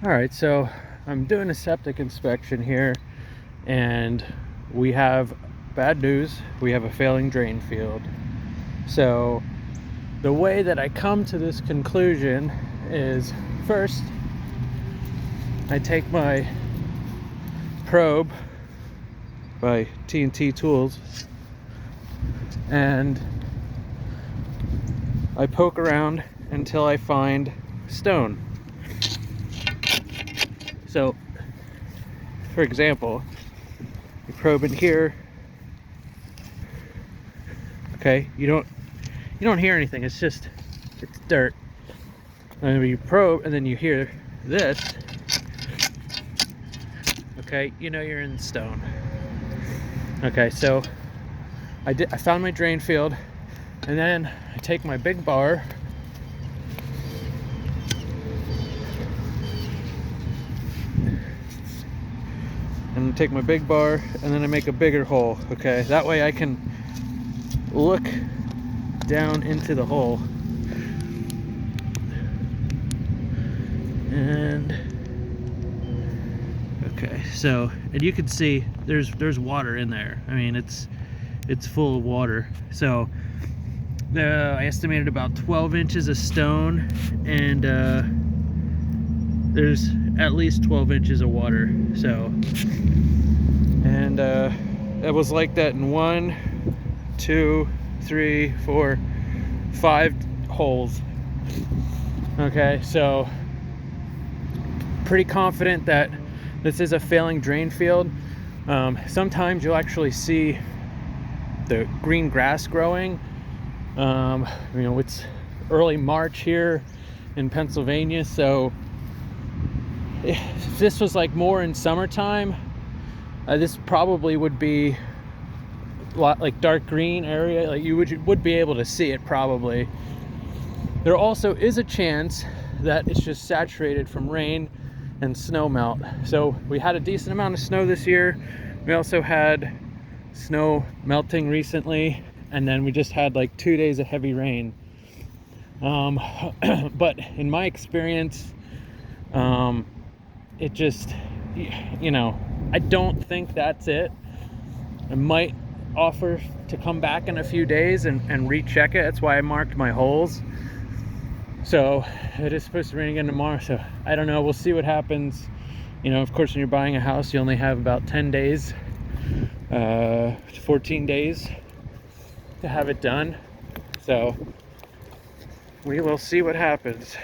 All right, so I'm doing a septic inspection here, and we have bad news. We have a failing drain field. So the way that I come to this conclusion is, first I take my probe by T&T Tools and I poke around until I find stone. So, for example, you probe in here. Okay, you don't hear anything. It's dirt. And when you probe, and then you hear this. Okay, you know you're in stone. Okay, so I found my drain field, and then I take my big bar. And take my big bar, and then I make a bigger hole. Okay, that way I can look down into the hole. And okay, so, and you can see there's water in there. I mean, it's full of water. So I estimated about 12 inches of stone, and there's at least 12 inches of water. So, and it was like that in 1, 2, 3, 4, 5 holes. Okay, so pretty confident that this is a failing drain field. Sometimes you'll actually see the green grass growing. It's early March here in Pennsylvania, so if this was like more in summertime, this probably would be a lot like dark green area. Like you would be able to see it probably. There also is a chance that it's just saturated from rain and snow melt. So we had a decent amount of snow this year. We also had snow melting recently, and then we just had like 2 days of heavy rain. But in my experience, it just, I don't think that's it. I might offer to come back in a few days and recheck it. That's why I marked my holes. So it is supposed to rain again tomorrow, so I don't know. We'll see what happens. Of course, when you're buying a house, you only have about 10 days, 14 days to have it done. So we will see what happens.